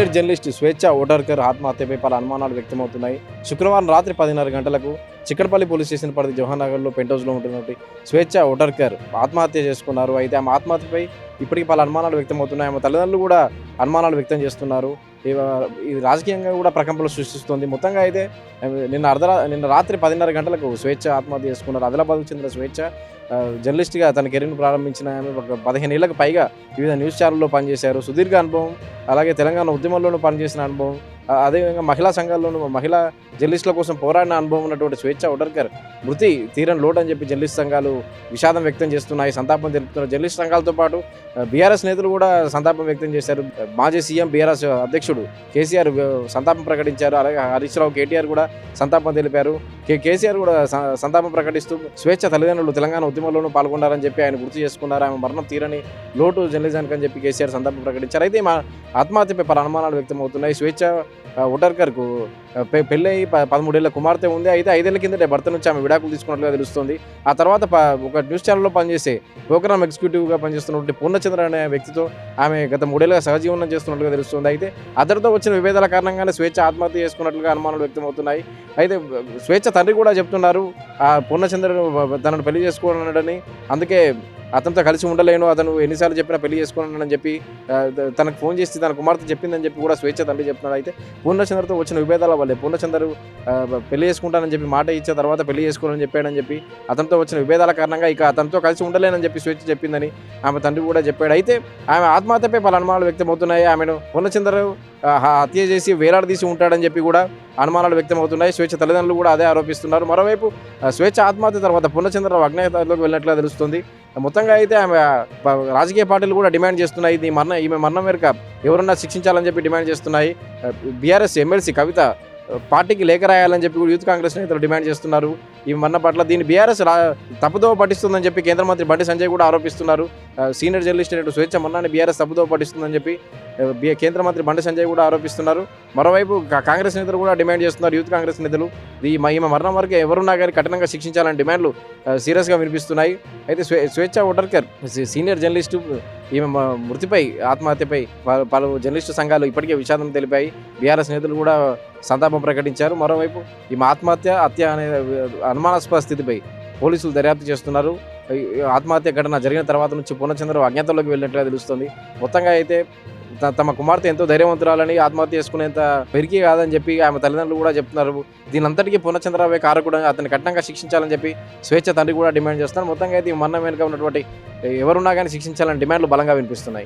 Senior journalist స్వేచ్ఛ ఓటర్కర్ ఆత్మహత్యపై పలు అనుమానాలు వ్యక్తమవుతున్నాయి. శుక్రవారం రాత్రి 10:30 గంటలకు చిక్కడపల్లి పోలీస్ స్టేషన్ పరిధి జవహర్నగర్లో పెంటౌస్లో ఉంటున్నటువంటి స్వేచ్ఛ ఓటర్కర్ ఆత్మహత్య చేసుకున్నారు. అయితే ఆమె ఆత్మహత్యపై ఇప్పటికీ పలు అనుమానాలు వ్యక్తమవుతున్నాయి. ఆమె తల్లిదండ్రులు కూడా అనుమానాలు వ్యక్తం చేస్తున్నారు. ఇది రాజకీయంగా కూడా ప్రకంపనలు సృష్టిస్తుంది. మొత్తంగా అయితే నిన్న రాత్రి 10:30 గంటలకు స్వేచ్ఛ ఆత్మహత్య చేసుకున్నారు. ఆదిలాబాద్కు చెందిన స్వేచ్ఛ జర్నలిస్ట్గా తన కెరీర్ను ప్రారంభించిన ఆమె ఒక 15 ఏళ్లకు పైగా వివిధ న్యూస్ ఛానల్లో పనిచేశారు. సుదీర్ఘ అనుభవం, అలాగే తెలంగాణ ఉద్యమంలోనూ పనిచేసిన అనుభవం, అదేవిధంగా మహిళా సంఘాల్లోనూ మహిళా జర్నలిస్టుల కోసం పోరాడిన అనుభవం ఉన్నటువంటి స్వేచ్ఛ ఓటర్కర్ మృతి తీరని లోటు అని చెప్పి జర్నలిస్ట్ సంఘాలు విషాదం వ్యక్తం చేస్తున్నాయి, సంతాపం తెలుపుతున్నారు. జర్నలిస్ట్ సంఘాలతో పాటు బీఆర్ఎస్ నేతలు కూడా సంతాపం వ్యక్తం చేశారు. మాజీ సీఎం బీఆర్ఎస్ అధ్యక్షుడు కేసీఆర్ సంతాపం ప్రకటించారు. అలాగే హరీష్ రావు కేటీఆర్ కూడా సంతాపం తెలిపారు. కేసీఆర్ కూడా సంతాపం ప్రకటిస్తూ స్వేచ్ఛ తల్లిదండ్రులు తెలంగాణ ఉద్యమంలోనూ పాల్గొన్నారని చెప్పి ఆయన గుర్తు చేసుకున్నారు. ఆమె మరణం తీరని లోటు జర్నలిజానికి అని చెప్పి కేసీఆర్ సంతాపం ప్రకటించారు. అయితే మా ఆత్మహత్యపై పలు అనుమానాలు వ్యక్తమవుతున్నాయి. స్వేచ్ఛ ఓటర్కర్కు పెళ్ళై 13 ఏళ్ల కుమార్తె ఉంది. అయితే 5 ఏళ్ల కిందటే భర్త నుంచి ఆమె విడాకులు తీసుకున్నట్లుగా తెలుస్తుంది. ఆ తర్వాత ఒక న్యూస్ ఛానల్లో పనిచేసే ప్రోగ్రామ్ ఎగ్జిక్యూటివ్గా పనిచేస్తున్నటువంటి పూర్ణచంద్ర అనే వ్యక్తితో ఆమె గత 3 ఏళ్ళుగా సహజీవనం చేస్తున్నట్లుగా తెలుస్తుంది. అయితే అతడితో వచ్చిన విభేదాల కారణంగానే స్వేచ్ఛ ఆత్మహత్య చేసుకున్నట్లుగా అనుమానాలు వ్యక్తమవుతున్నాయి. అయితే స్వేచ్ఛ తండ్రి కూడా చెప్తున్నారు, ఆ పూర్ణచంద్రను తనను పెళ్లి చేసుకోవాలన్నాడని, అందుకే అతనితో కలిసి ఉండలేను, అతను ఎన్నిసార్లు చెప్పినా పెళ్లి చేసుకున్నానని చెప్పి తనకు ఫోన్ చేసి తన కుమార్తె చెప్పిందని చెప్పి కూడా స్వేచ్ఛ తండ్రి చెప్తున్నాడు. అయితే పూర్ణచంద్రతో వచ్చిన విభేదాల వల్లే పూర్ణచంద్ర పెళ్లి చేసుకుంటానని చెప్పి మాట ఇచ్చే తర్వాత పెళ్లి చేసుకోవాలని చెప్పాడని చెప్పి అతనితో వచ్చిన విభేదాల కారణంగా ఇక అతనితో కలిసి ఉండలేనని చెప్పి స్వేచ్ఛ చెప్పిందని ఆమె తండ్రి కూడా చెప్పాడు. అయితే ఆమె ఆత్మహత్యపై పలు అనుమానాలు వ్యక్తమవుతున్నాయి. ఆమెను పూర్ణచంద్ర హత్య చేసి వేలాడదీసి ఉంటాడని చెప్పి కూడా అనుమానాలు వ్యక్తమవుతున్నాయి. స్వేచ్ఛ తల్లిదండ్రులు కూడా అదే ఆరోపిస్తున్నారు. మరోవైపు స్వేచ్ఛ ఆత్మహత్య తర్వాత పూర్ణచంద్రరావు అజ్ఞాతంలోకి వెళ్ళినట్లుగా తెలుస్తుంది. మొత్తంగా అయితే ఆమె రాజకీయ పార్టీలు కూడా డిమాండ్ చేస్తున్నాయి. ఈమె మరణం మేరకు ఎవరన్నా శిక్షించాలని చెప్పి డిమాండ్ చేస్తున్నాయి. బీఆర్ఎస్ ఎమ్మెల్సీ కవిత పార్టీకి లేఖ రాయాలని చెప్పి కూడా యూత్ కాంగ్రెస్ నేతలు డిమాండ్ చేస్తున్నారు. ఈ మరణ పట్ల దీన్ని బీఆర్ఎస్ తప్పుదోవ పట్టిస్తుందని చెప్పి కేంద్ర మంత్రి బండి సంజయ్ కూడా ఆరోపిస్తున్నారు. సీనియర్ జర్నలిస్ట్ అయినట్టు స్వేచ్ఛ మరణాన్ని బీఆర్ఎస్ తప్పుదోవ పట్టిస్తుందని చెప్పి కేంద్ర మంత్రి బండి సంజయ్ కూడా ఆరోపిస్తున్నారు. మరోవైపు కాంగ్రెస్ నేతలు కూడా డిమాండ్ చేస్తున్నారు. యూత్ కాంగ్రెస్ నేతలు ఈమె మరణం వరకు ఎవరున్నా కానీ కఠినంగా శిక్షించాలని డిమాండ్లు సీరియస్గా వినిపిస్తున్నాయి. అయితే స్వేచ్ఛ ఓటర్కర్ సీనియర్ జర్నలిస్టు ఈమె మృతిపై ఆత్మహత్యపై పలు జర్నలిస్టు సంఘాలు ఇప్పటికే విషాదం తెలిపాయి. బీఆర్ఎస్ నేతలు కూడా సంతాపం ప్రకటించారు. మరోవైపు ఈమె హత్య అనే అనుమానాస్పద స్థితిపై పోలీసులు దర్యాప్తు చేస్తున్నారు. ఆత్మహత్య ఘటన జరిగిన తర్వాత నుంచి పూర్ణచంద్ర అజ్ఞాతంలోకి వెళ్ళినట్లుగా తెలుస్తుంది. మొత్తంగా అయితే తమ కుమార్తె ఎంతో ధైర్యవంతురాలని, ఆత్మహత్య చేసుకునేంత పెరిగి కాదని చెప్పి ఆమె తల్లిదండ్రులు కూడా చెప్తున్నారు. దీనంతటికీ పూర్ణచంద్రరావే కారకుడు, అతన్ని కఠినంగా శిక్షించాలని చెప్పి స్వేచ్ఛ తండ్రి కూడా డిమాండ్ చేస్తున్నారు. మొత్తంగా అయితే ఈ మరణం వెనుక ఉన్నటువంటి ఎవరున్నా కానీ శిక్షించాలని డిమాండ్లు బలంగా వినిపిస్తున్నాయి.